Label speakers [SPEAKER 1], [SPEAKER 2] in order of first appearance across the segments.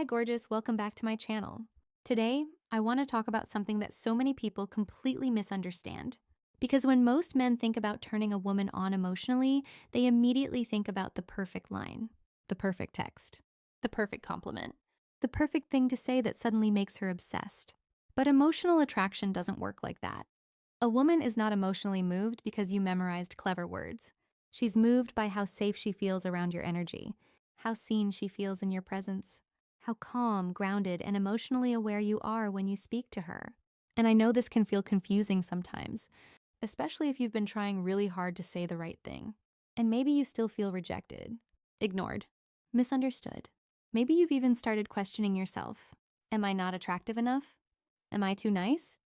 [SPEAKER 1] Hi, gorgeous. Welcome back to my channel. Today, I want to talk about something that so many people completely misunderstand. Because when most men think about turning a woman on emotionally, they immediately think about the perfect line, the perfect text, the perfect compliment, the perfect thing to say that suddenly makes her obsessed. But emotional attraction doesn't work like that. A woman is not emotionally moved because you memorized clever words. She's moved by how safe she feels around your energy, how seen she feels in your presence, how calm, grounded, and emotionally aware you are when you speak to her. And I know this can feel confusing sometimes, especially if you've been trying really hard to say the right thing. And maybe you still feel rejected, ignored, misunderstood. Maybe you've even started questioning yourself. Am I not attractive enough? Am I too nice?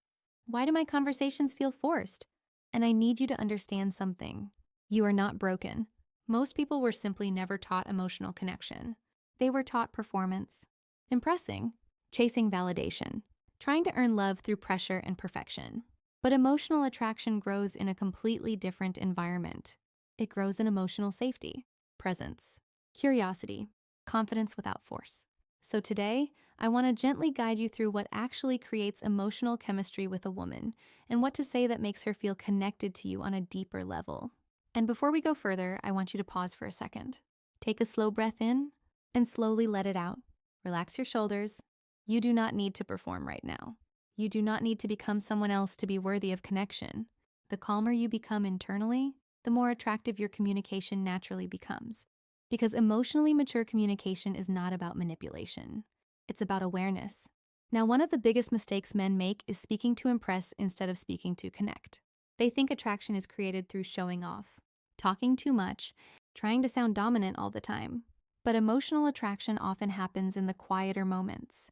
[SPEAKER 1] Why do my conversations feel forced? And I need you to understand something. You are not broken. Most people were simply never taught emotional connection. They were taught performance, impressing, chasing validation, trying to earn love through pressure and perfection. But emotional attraction grows in a completely different environment. It grows in emotional safety, presence, curiosity, confidence without force. So today, I want to gently guide you through what actually creates emotional chemistry with a woman and what to say that makes her feel connected to you on a deeper level. And before we go further, I want you to pause for a second. Take a slow breath in and slowly let it out. Relax your shoulders. You do not need to perform right now. You do not need to become someone else to be worthy of connection. The calmer you become internally, the more attractive your communication naturally becomes. Because emotionally mature communication is not about manipulation. It's about awareness. Now, one of the biggest mistakes men make is speaking to impress instead of speaking to connect. They think attraction is created through showing off, talking too much, trying to sound dominant all the time. But emotional attraction often happens in the quieter moments.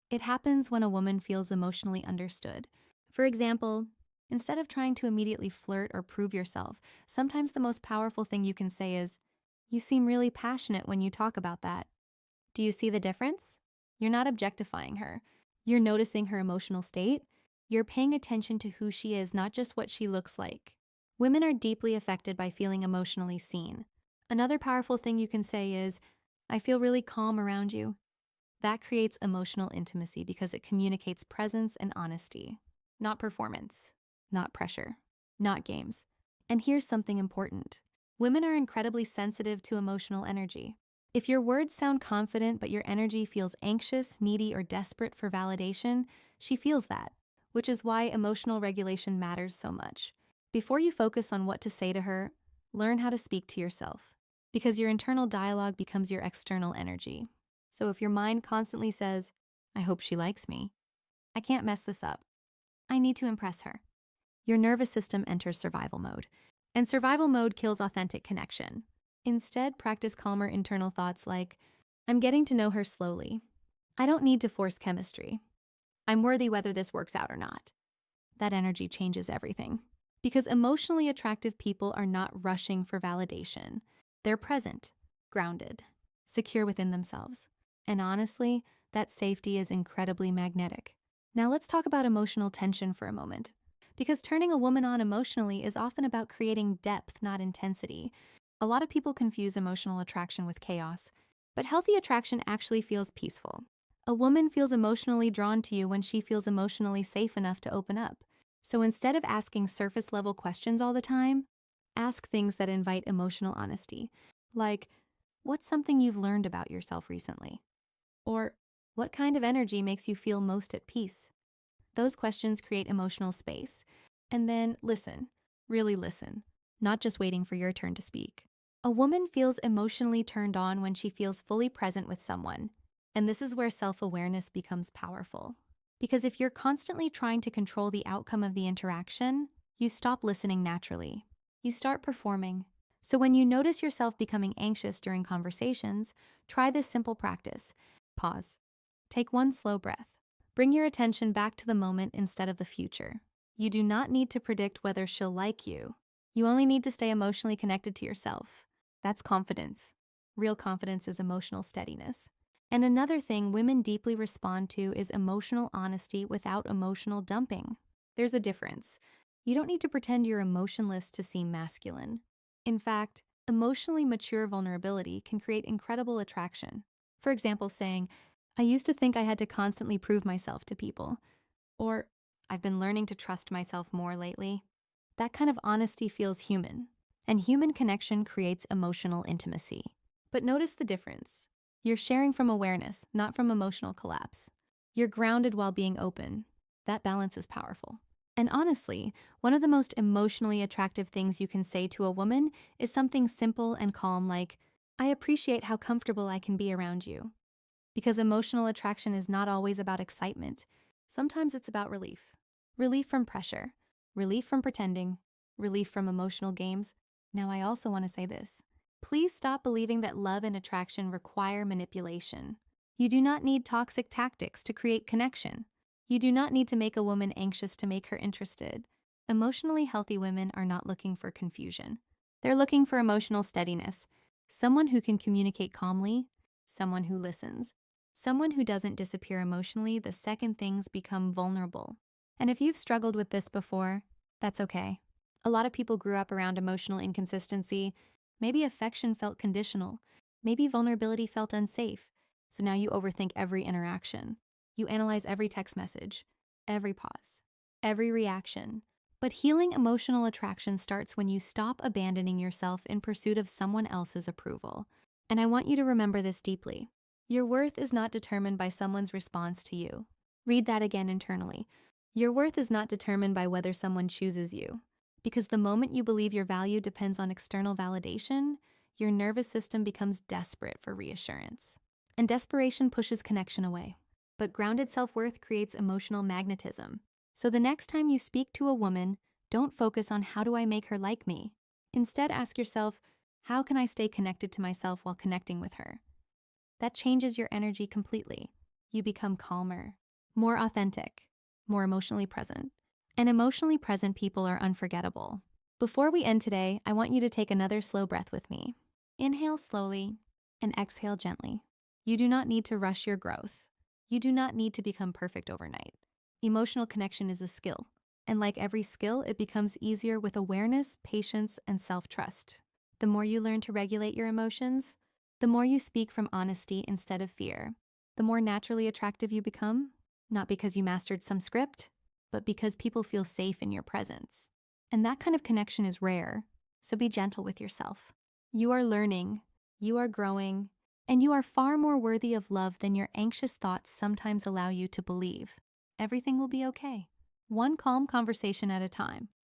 [SPEAKER 1] It happens when a woman feels emotionally understood. For example, instead of trying to immediately flirt or prove yourself, sometimes the most powerful thing you can say is, "You seem really passionate when you talk about that." Do you see the difference? You're not objectifying her. You're noticing her emotional state. You're paying attention to who she is, not just what she looks like. Women are deeply affected by feeling emotionally seen. Another powerful thing you can say is, "I feel really calm around you." That creates emotional intimacy because it communicates presence and honesty, not performance, not pressure, not games. And here's something important. Women are incredibly sensitive to emotional energy. If your words sound confident but your energy feels anxious, needy, or desperate for validation, she feels that, which is why emotional regulation matters so much. Before you focus on what to say to her, learn how to speak to yourself, because your internal dialogue becomes your external energy. So if your mind constantly says, "I hope she likes me," "I can't mess this up," "I need to impress her," your nervous system enters survival mode. And survival mode kills authentic connection. Instead, practice calmer internal thoughts like, "I'm getting to know her slowly. I don't need to force chemistry. I'm worthy whether this works out or not." That energy changes everything. Because emotionally attractive people are not rushing for validation. They're present, grounded, secure within themselves. And honestly, that safety is incredibly magnetic. Now let's talk about emotional tension for a moment. Because turning a woman on emotionally is often about creating depth, not intensity. A lot of people confuse emotional attraction with chaos, but healthy attraction actually feels peaceful. A woman feels emotionally drawn to you when she feels emotionally safe enough to open up. So instead of asking surface level questions all the time, ask things that invite emotional honesty, like, "What's something you've learned about yourself recently?" Or, "What kind of energy makes you feel most at peace?" Those questions create emotional space. And then listen, really listen, not just waiting for your turn to speak. A woman feels emotionally turned on when she feels fully present with someone. And this is where self-awareness becomes powerful. Because if you're constantly trying to control the outcome of the interaction, you stop listening naturally. You start performing. So when you notice yourself becoming anxious during conversations, try this simple practice. Pause. Take one slow breath. Bring your attention back to the moment instead of the future. You do not need to predict whether she'll like you. You only need to stay emotionally connected to yourself. That's confidence. Real confidence is emotional steadiness. And another thing women deeply respond to is emotional honesty without emotional dumping. There's a difference. You don't need to pretend you're emotionless to seem masculine. In fact, emotionally mature vulnerability can create incredible attraction. For example, saying, I used to think I had to constantly prove myself to people. Or, I've been learning to trust myself more lately. That kind of honesty feels human, and human connection creates emotional intimacy. But notice the difference. You're sharing from awareness, not from emotional collapse. You're grounded while being open. That balance is powerful. And honestly, one of the most emotionally attractive things you can say to a woman is something simple and calm like, I appreciate how comfortable I can be around you. Because emotional attraction is not always about excitement. Sometimes it's about relief. Relief from pressure, relief from pretending, relief from emotional games. Now, I also want to say this. Please stop believing that love and attraction require manipulation. You do not need toxic tactics to create connection. You do not need to make a woman anxious to make her interested. Emotionally healthy women are not looking for confusion. They're looking for emotional steadiness, someone who can communicate calmly, someone who listens, someone who doesn't disappear emotionally the second things become vulnerable. And if you've struggled with this before, that's okay. A lot of people grew up around emotional inconsistency. Maybe affection felt conditional. Maybe vulnerability felt unsafe. So now you overthink every interaction. You analyze every text message, every pause, every reaction. But healing emotional attraction starts when you stop abandoning yourself in pursuit of someone else's approval. And I want you to remember this deeply. Your worth is not determined by someone's response to you. Read that again internally. Your worth is not determined by whether someone chooses you. Because the moment you believe your value depends on external validation, your nervous system becomes desperate for reassurance. And desperation pushes connection away. But grounded self-worth creates emotional magnetism. So the next time you speak to a woman, don't focus on how do I make her like me. Instead, ask yourself, how can I stay connected to myself while connecting with her? That changes your energy completely. You become calmer, more authentic, more emotionally present. And emotionally present people are unforgettable. Before we end today, I want you to take another slow breath with me. Inhale slowly and exhale gently. You do not need to rush your growth. You do not need to become perfect overnight. Emotional connection is a skill. And like every skill, it becomes easier with awareness, patience, and self-trust. The more you learn to regulate your emotions, the more you speak from honesty instead of fear, the more naturally attractive you become, not because you mastered some script, but because people feel safe in your presence. And that kind of connection is rare, so be gentle with yourself. You are learning, you are growing, and you are far more worthy of love than your anxious thoughts sometimes allow you to believe. Everything will be okay. One calm conversation at a time.